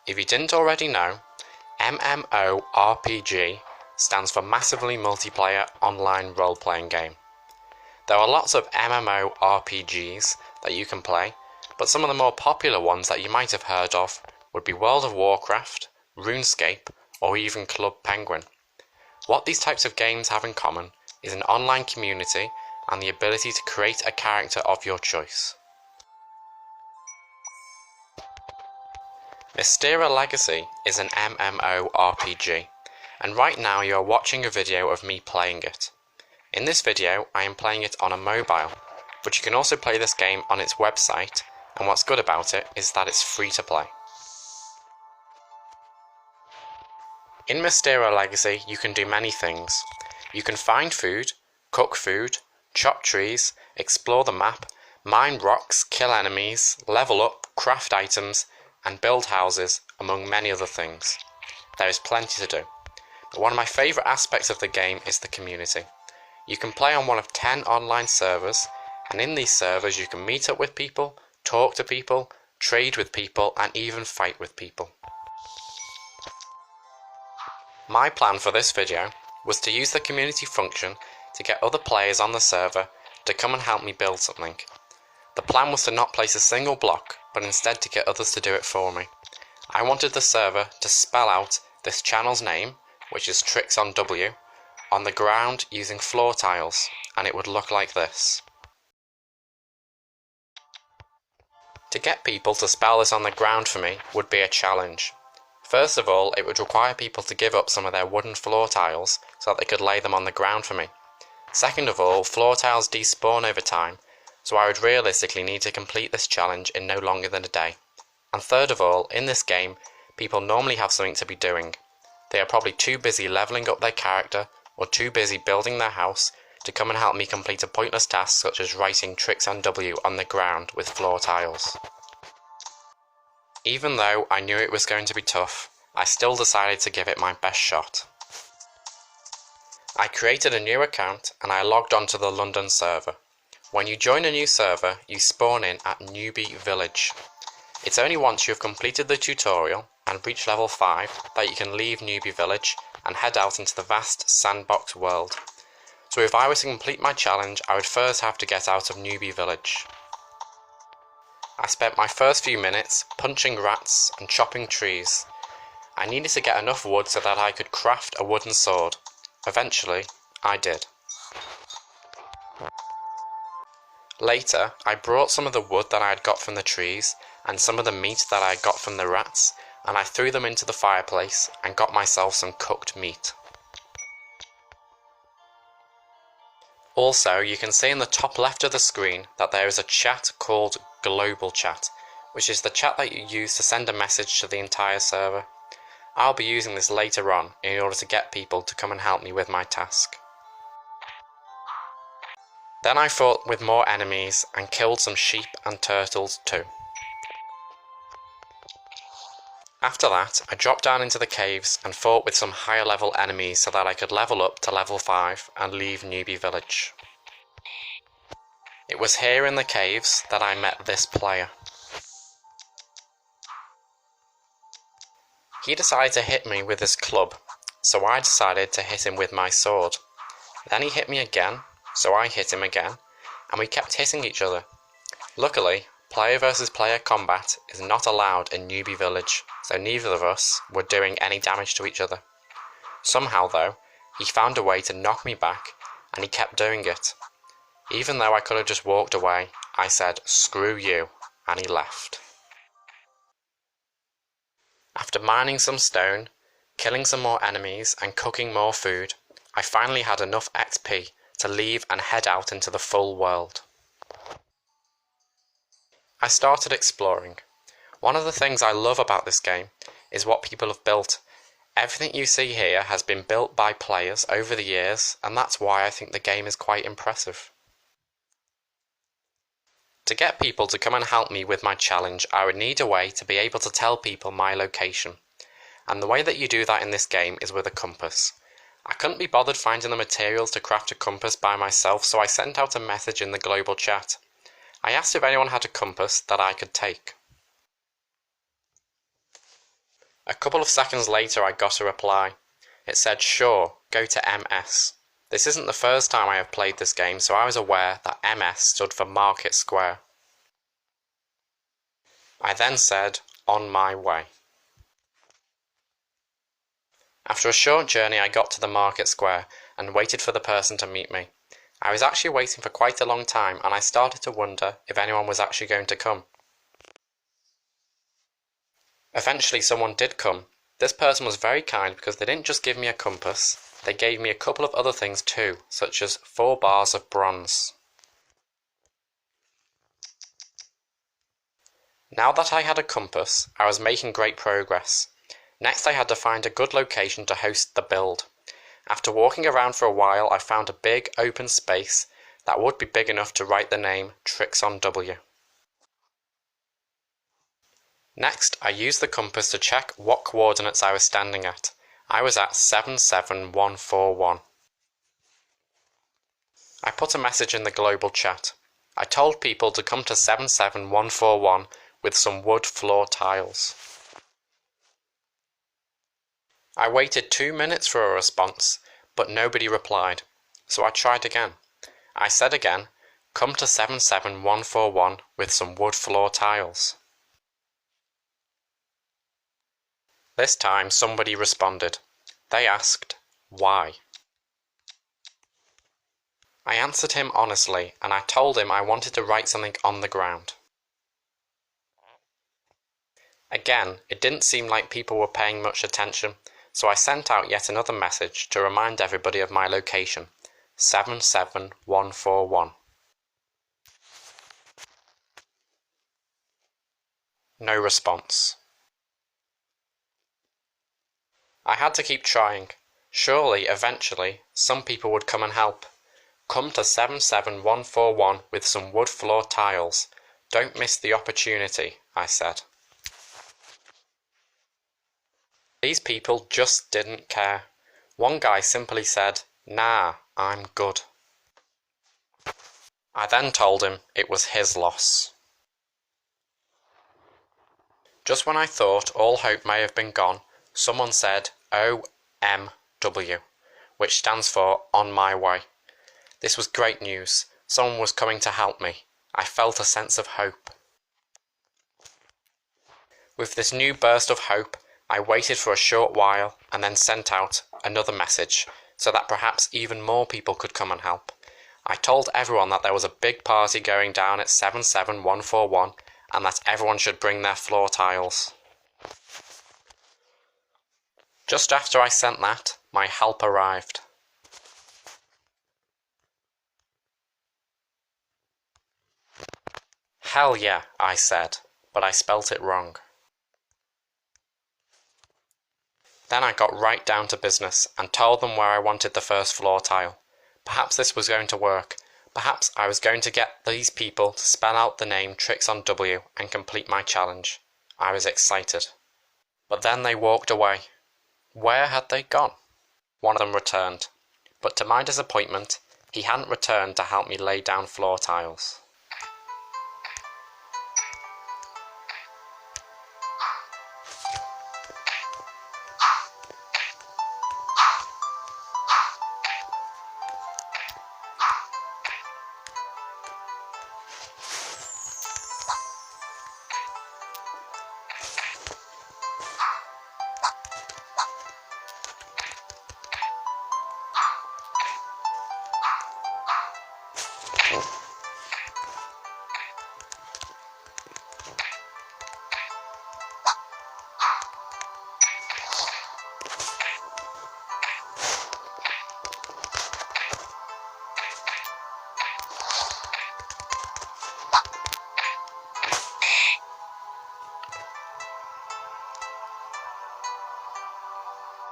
If you didn't already know, MMORPG stands for Massively Multiplayer Online Role-Playing Game. There are lots of MMORPGs that you can play, but some of the more popular ones that you might have heard of would be World of Warcraft, RuneScape, or even Club Penguin. What these types of games have in common is an online community and the ability to create a character of your choice. Mystera Legacy is an MMORPG, and right now you are watching a video of me playing it. In this video I am playing it on a mobile, but you can also play this game on its website, and what's good about it is that it's free to play. In Mystera Legacy you can do many things. You can find food, cook food, chop trees, explore the map, mine rocks, kill enemies, level up, craft items, and build houses, among many other things. There is plenty to do. But one of my favourite aspects of the game is the community. You can play on one of 10 online servers, and in these servers you can meet up with people, talk to people, trade with people, and even fight with people. My plan for this video was to use the community function to get other players on the server to come and help me build something. The plan was to not place a single block, but instead to get others to do it for me. I wanted the server to spell out this channel's name, which is Trixon-W, on the ground using floor tiles, and it would look like this. To get people to spell this on the ground for me would be a challenge. First of all, it would require people to give up some of their wooden floor tiles so that they could lay them on the ground for me. Second of all, floor tiles despawn over time, so I would realistically need to complete this challenge in no longer than a day. And third of all, in this game, people normally have something to be doing. They are probably too busy levelling up their character or too busy building their house to come and help me complete a pointless task such as writing Trixon-W on the ground with floor tiles. Even though I knew it was going to be tough, I still decided to give it my best shot. I created a new account and I logged onto the London server. When you join a new server, you spawn in at Newbie Village. It's only once you have completed the tutorial and reached level 5 that you can leave Newbie Village and head out into the vast sandbox world. So if I was to complete my challenge, I would first have to get out of Newbie Village. I spent my first few minutes punching rats and chopping trees. I needed to get enough wood so that I could craft a wooden sword. Eventually, I did. Later, I brought some of the wood that I had got from the trees and some of the meat that I had got from the rats, and I threw them into the fireplace and got myself some cooked meat. Also, you can see in the top left of the screen that there is a chat called Global Chat, which is the chat that you use to send a message to the entire server. I'll be using this later on in order to get people to come and help me with my task. Then I fought with more enemies and killed some sheep and turtles too. After that, I dropped down into the caves and fought with some higher level enemies so that I could level up to level 5 and leave Newbie Village. It was here in the caves that I met this player. He decided to hit me with his club, so I decided to hit him with my sword. Then he hit me again, so I hit him again, and we kept hitting each other. Luckily, player versus player combat is not allowed in Newbie Village, so neither of us were doing any damage to each other. Somehow though, he found a way to knock me back, and he kept doing it. Even though I could have just walked away, I said, "Screw you," and he left. After mining some stone, killing some more enemies, and cooking more food, I finally had enough XP to leave and head out into the full world. I started exploring. One of the things I love about this game is what people have built. Everything you see here has been built by players over the years, and that's why I think the game is quite impressive. To get people to come and help me with my challenge, I would need a way to be able to tell people my location. And the way that you do that in this game is with a compass. I couldn't be bothered finding the materials to craft a compass by myself, so I sent out a message in the global chat. I asked if anyone had a compass that I could take. A couple of seconds later I got a reply. It said, "Sure, go to MS." This isn't the first time I have played this game, so I was aware that MS stood for Market Square. I then said, "On my way." After a short journey I got to the Market Square and waited for the person to meet me. I was actually waiting for quite a long time and I started to wonder if anyone was actually going to come. Eventually someone did come. This person was very kind because they didn't just give me a compass, they gave me a couple of other things too, such as 4 bars of bronze. Now that I had a compass, I was making great progress. Next I had to find a good location to host the build. After walking around for a while I found a big open space that would be big enough to write the name Trixon-W. Next I used the compass to check what coordinates I was standing at. I was at 77141. I put a message in the global chat. I told people to come to 77141 with some wood floor tiles. I waited 2 minutes for a response, but nobody replied, so I tried again. I said again, "Come to 77141 with some wood floor tiles." This time somebody responded. They asked, "Why?" I answered him honestly, and I told him I wanted to write something on the ground. Again, it didn't seem like people were paying much attention, so I sent out yet another message to remind everybody of my location, 77141. No response. I had to keep trying. Surely, eventually, some people would come and help. Come to 77141 with some wood floor tiles. Don't miss the opportunity, I said. These people just didn't care. One guy simply said, "Nah, I'm good." I then told him it was his loss. Just when I thought all hope may have been gone, someone said OMW, which stands for On My Way. This was great news. Someone was coming to help me. I felt a sense of hope. With this new burst of hope, I waited for a short while and then sent out another message so that perhaps even more people could come and help. I told everyone that there was a big party going down at 77141 and that everyone should bring their floor tiles. Just after I sent that, my help arrived. "Hell yeah," I said, but I spelt it wrong. Then I got right down to business and told them where I wanted the first floor tile. Perhaps this was going to work. Perhaps I was going to get these people to spell out the name Trixon-W and complete my challenge. I was excited. But then they walked away. Where had they gone? One of them returned, but to my disappointment, he hadn't returned to help me lay down floor tiles.